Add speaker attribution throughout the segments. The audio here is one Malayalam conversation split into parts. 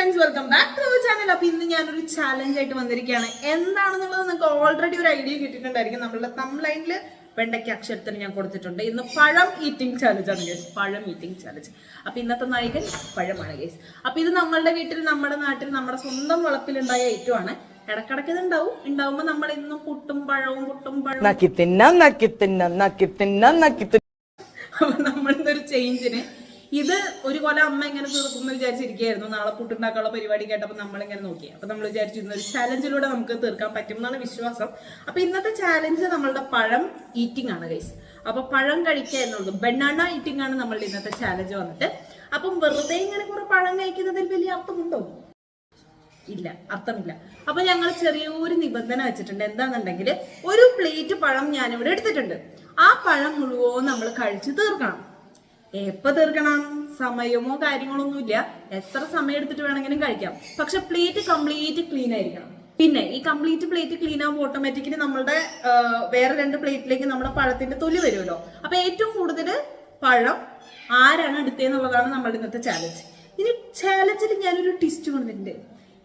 Speaker 1: Friends, welcome back to our channel. അപ്പൊ ഇന്ന് ഞാനൊരു ചാലഞ്ച് ആയിട്ട് വന്നിരിക്കുകയാണ്. എന്താണെന്നുള്ളത് നിങ്ങൾക്ക് ഓൾറെഡി ഒരു ഐഡിയ കിട്ടിയിട്ടുണ്ടായിരിക്കും. നമ്മളുടെ തംബ്ലൈനിൽ വെണ്ടയ്ക്ക് അക്ഷരത്തിന് ഞാൻ കൊടുത്തിട്ടുണ്ട്. ഇന്ന് പഴം ഈറ്റിംഗ് ചാലഞ്ച് ആണ് ഗൈസ്, പഴം ഈറ്റിംഗ് ചാലഞ്ച്. അപ്പൊ ഇന്നത്തെ നായകൻ പഴമാണ് ഗൈസ്. അപ്പൊ ഇത് നമ്മളുടെ വീട്ടിൽ, നമ്മുടെ നാട്ടിൽ, നമ്മുടെ സ്വന്തം വളപ്പിലുണ്ടായ ഐറ്റമാണ്. ഇടക്കിടക്ക് ഇത് ഉണ്ടാവുമ്പോ നമ്മൾ ഇന്നും പുട്ടും പഴവും അപ്പൊ നമ്മളിന്നൊരു ചേഞ്ചിന് ഇത് ഒരു കൊല്ലം അമ്മ ഇങ്ങനെ തീർക്കുമെന്ന് വിചാരിച്ചിരിക്കുകയായിരുന്നു. നാളെ പുട്ടുണ്ടാക്കാനുള്ള പരിപാടി കേട്ടപ്പോൾ നമ്മളിങ്ങനെ നോക്കി. അപ്പൊ നമ്മൾ വിചാരിച്ചു ഇന്നൊരു ചാലഞ്ചിലൂടെ നമുക്ക് തീർക്കാൻ പറ്റും എന്നാണ് വിശ്വാസം. അപ്പൊ ഇന്നത്തെ ചാലഞ്ച് നമ്മളുടെ പഴം ഈറ്റിംഗ് ആണ് ഗൈസ്. അപ്പൊ പഴം കഴിക്കുക എന്നുള്ളത്, ബനാന ഈറ്റിംഗ് ആണ് നമ്മളുടെ ഇന്നത്തെ ചാലഞ്ച് വന്നിട്ട്. അപ്പം വെറുതെ ഇങ്ങനെ കുറെ പഴം കഴിക്കുന്നതിൽ വലിയ അർത്ഥമുണ്ടോ? ഇല്ല, അർത്ഥമില്ല. അപ്പൊ ഞങ്ങൾ ചെറിയൊരു നിബന്ധന വെച്ചിട്ടുണ്ട്. എന്താണെന്നുണ്ടെങ്കിൽ ഒരു പ്ലേറ്റ് പഴം ഞാനിവിടെ എടുത്തിട്ടുണ്ട്. ആ പഴം മുഴുവൻ നമ്മൾ കഴിച്ച് തീർക്കണം. എപ്പോ തീർക്കണം? സമയമോ കാര്യങ്ങളൊന്നുമില്ല. എത്ര സമയം എടുത്തിട്ട് വേണമെങ്കിലും കഴിക്കാം. പക്ഷെ പ്ലേറ്റ് കംപ്ലീറ്റ് ക്ലീൻ ആയിരിക്കണം. പിന്നെ ഈ കംപ്ലീറ്റ് പ്ലേറ്റ് ക്ലീൻ ആകുമ്പോൾ ഓട്ടോമാറ്റിക്കലി നമ്മളുടെ വേറെ രണ്ട് പ്ലേറ്റിലേക്ക് നമ്മുടെ പഴത്തിന്റെ തൊലി വരുമല്ലോ. അപ്പൊ ഏറ്റവും കൂടുതൽ പഴം ആരാണ് എടുത്തതെന്നുള്ളതാണ് നമ്മളുടെ ഇന്നത്തെ ചാലഞ്ച്. ഇനി ചാലഞ്ചിൽ ഞാനൊരു ട്വിസ്റ്റ് കൊണ്ടിട്ടുണ്ട്.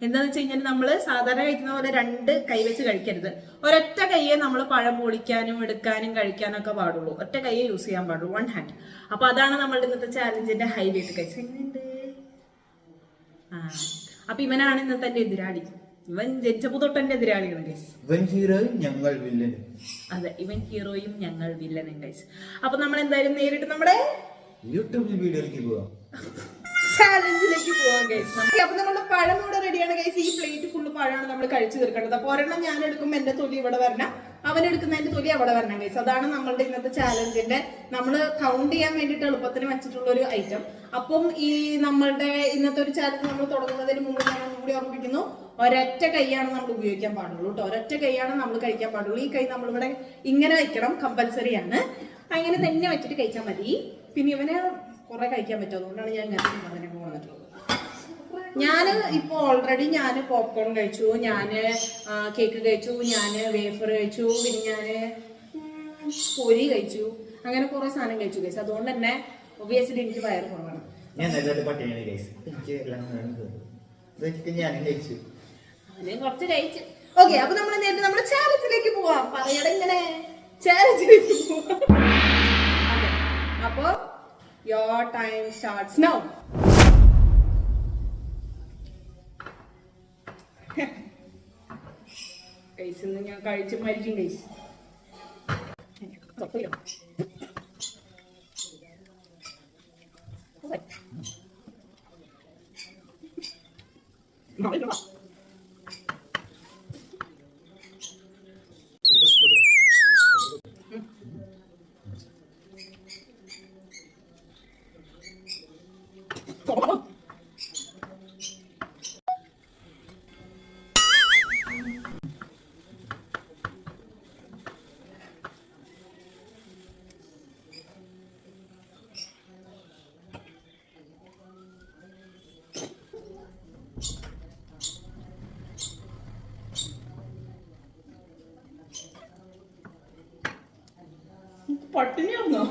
Speaker 1: എന്താന്ന് വെച്ച് കഴിഞ്ഞാൽ നമ്മൾ സാധാരണ കഴിക്കുന്ന പോലെ രണ്ട് കൈ വെച്ച് കഴിക്കരുത്. ഒരൊറ്റ കൈയെ നമ്മൾ പഴം പൊളിക്കാനും എടുക്കാനും കഴിക്കാനും ഒക്കെ പാടുള്ളൂ. ഒറ്റ കൈയെ യൂസ് ചെയ്യാൻ പാടുള്ളൂ, വൺ ഹാൻഡ്. അപ്പൊ അതാണ് നമ്മളുടെ ഇന്നത്തെ ചാലഞ്ചിന്റെ ഹൈലൈറ്റ്. കഴിച്ച് എങ്ങനെയുണ്ട്? അപ്പൊ ഇവനാണ് ഇന്നത്തെ എന്റെ എതിരാളി. ഇവൻ ജനിച്ചപ്പോ തൊട്ട് എന്റെ എതിരാളിയാണ് ഗൈസ്. അതെ, ഇവൻ ഹീറോയും ഞങ്ങൾ വില്ലനും ഗൈസ്. അപ്പൊ നമ്മൾ എന്തായാലും നേരിട്ട് നമ്മുടെ
Speaker 2: യൂട്യൂബ് വീഡിയോയിലേക്ക് പോവാം,
Speaker 1: ചാലഞ്ചിലേക്ക് പോവാം ഗൈസ്. അപ്പൊ നമ്മുടെ പഴം ഇവിടെ റെഡിയാണ് ഗൈസ്. ഈ പ്ലേറ്റ് ഫുള്ള് പഴമാണ് നമ്മൾ കഴിച്ചു തീർക്കേണ്ടത്. അപ്പൊ ഒരെണ്ണം ഞാൻ എടുക്കുമ്പോൾ എന്റെ തൊലി ഇവിടെ വരണം, അവൻ എടുക്കുന്നതിന്റെ തൊലി അവിടെ വരണം ഗൈസ്. അതാണ് നമ്മളുടെ ഇന്നത്തെ ചാലഞ്ചിന്റെ നമ്മൾ കൗണ്ട് ചെയ്യാൻ വേണ്ടിയിട്ട് എളുപ്പത്തിന് വെച്ചിട്ടുള്ള ഒരു ഐറ്റം. അപ്പം ഈ നമ്മളുടെ ഇന്നത്തെ ഒരു ചാലഞ്ച് നമ്മൾ തുടങ്ങുന്നതിന് മുമ്പ് ഞാൻ ഒന്നുകൂടി ഓർമ്മിപ്പിക്കുന്നു, ഒരൊറ്റ കൈയാണ് നമ്മൾ ഉപയോഗിക്കാൻ പാടുള്ളൂ കേട്ടോ. ഒരൊറ്റ കൈയാണ് നമ്മൾ കഴിക്കാൻ പാടുള്ളൂ. ഈ കൈ നമ്മളിവിടെ ഇങ്ങനെ വെക്കണം, കമ്പൽസറി ആണ്. അങ്ങനെ തന്നെ വെച്ചിട്ട് കഴിച്ചാൽ മതി. പിന്നെ ഇവന് കുറെ കഴിക്കാൻ പറ്റും, അതുകൊണ്ടാണ് ഞാൻ ഇങ്ങനെ വന്നിട്ടുള്ളത്. ഞാൻ ഇപ്പൊ ഓൾറെഡി ഞാൻ പോപ്കോൺ കഴിച്ചു, ഞാന് കേക്ക് കഴിച്ചു, ഞാന് വേഫർ കഴിച്ചു, പിന്നെ ഞാന് പൊരി കഴിച്ചു, അങ്ങനെ കുറെ സാധനം കഴിച്ചു ഗൈസ്. അതുകൊണ്ട് തന്നെ ഒബിയസ്ലി എനിക്ക് വയറ് കുറവാണ്. കുറച്ച് കഴിച്ചു. ഓക്കെ, അപ്പൊ നമ്മൾ നേരിട്ട് നമ്മുടെ ചാലഞ്ചിലേക്ക് പോവാം. പറയട ഇങ്ങനെ ചാലഞ്ചിലേക്ക് പോവാം. അതെ, അപ്പൊ your time starts now. Guys, ഇന്ന് ഞാൻ കഴിച്ച് മരിക്കും ഗൈസ്. പട്ടിണിയാണോ?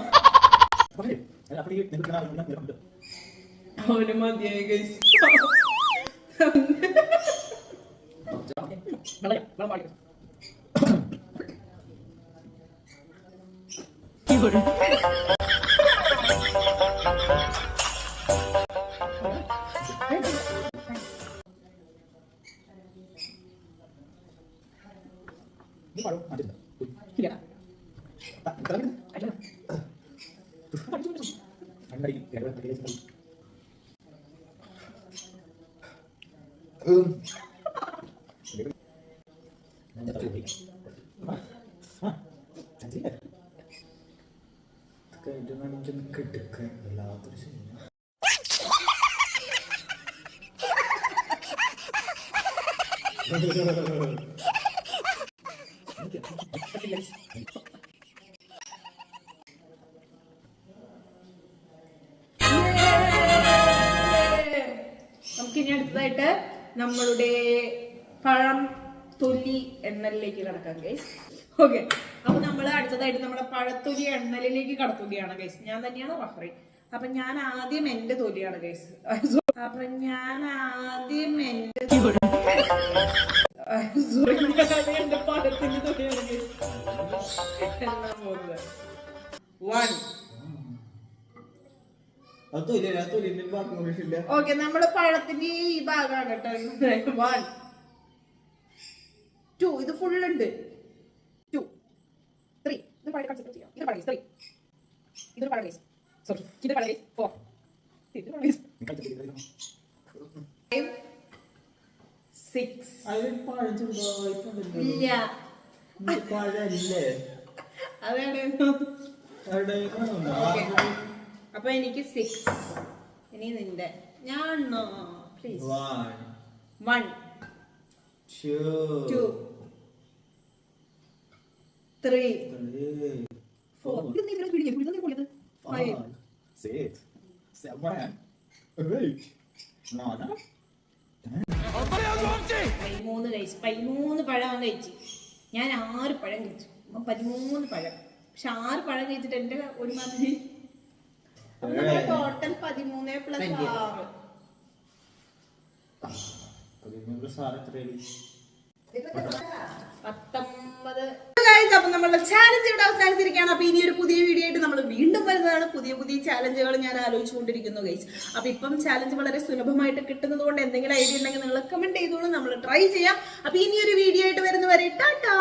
Speaker 1: അവന് മതിയായി ഗൈസ്. നമുക്കിനി അടുത്തതായിട്ട് നമ്മളുടെ പഴം തൊലി എണ്ണലിലേക്ക് കടക്കാം ഗൈസ്. ഓക്കെ, അപ്പൊ നമ്മൾ അടുത്തതായിട്ട് നമ്മുടെ പഴത്തൊലി എണ്ണലിലേക്ക് കടത്തുകയാണ് ഗൈസ്. ഞാൻ തന്നെയാണ് റഫറി. അപ്പൊ ഞാൻ ആദ്യം എന്റെ തൊലിയാണ് കേസ്. അപ്പൊ ഞാൻ ആദ്യം എന്റെ എന്റെ പഴത്തിന്റെ തൊലിയാണ് കേസ്. എന്നാ പോകുന്നത് 1.
Speaker 2: അത് തൊലിന്റെ ബാക്കി കൊണ്ടിട്ടില്ല.
Speaker 1: ഓക്കെ, നമ്മള് പഴത്തിന്റെ ഈ ഭാഗമാണ് കേട്ടോ. 1 2 ഇത് ഫുൾ ഉണ്ട്. 2 3 ഇത് പഴയ കൺസെപ്റ്റ് ചെയ്യാം. ഇത് പഴയ 3 ഇതൊരു പഴയ കേസ്. സോറി, ഇത് പഴയ 4 ഇത് പഴയ 5 6
Speaker 2: അതിൽ പഴം ചെറുതായിട്ടുണ്ടല്ലോ.
Speaker 1: ഇല്ല,
Speaker 2: പഴല്ലേ
Speaker 1: അതാണ്.
Speaker 2: അവിടെ
Speaker 1: അപ്പൊ എനിക്ക് 6. ഇനി നിന്റെ ഞാൻ പ്ലീസ് 1 2 3 4 5
Speaker 2: 6 7 8 9
Speaker 1: 13 പഴം കഴിച്ചു. ഞാൻ 6 പഴം കഴിച്ചു. 13 പഴം. പക്ഷെ 6 പഴം കഴിച്ചിട്ട് എന്റെ ഒരുമാതിരി ടോട്ടൽ 13 പ്ലസ് 6 19. അപ്പൊ നമ്മളുടെ ചാലഞ്ച് ഇവിടെ അവസാനിച്ചിരിക്കുകയാണ്. അപ്പൊ ഇനി ഒരു പുതിയ വീഡിയോ ആയിട്ട് നമ്മൾ വീണ്ടും വരുന്നതാണ്. പുതിയ പുതിയ ചാലഞ്ചുകൾ ഞാൻ ആലോചിച്ചുകൊണ്ടിരിക്കുന്നു ഗൈസ്. അപ്പൊ ഇപ്പം ചാലഞ്ച് വളരെ സുലഭമായിട്ട് കിട്ടുന്നത് കൊണ്ട് എന്തെങ്കിലും ഐഡിയ ഉണ്ടെങ്കിൽ നിങ്ങൾ കമന്റ് ചെയ്തോളൂ, നമ്മൾ ട്രൈ ചെയ്യാം. അപ്പൊ ഇനി ഒരു വീഡിയോ ആയിട്ട് വരുന്നവരെ ടാറ്റാ.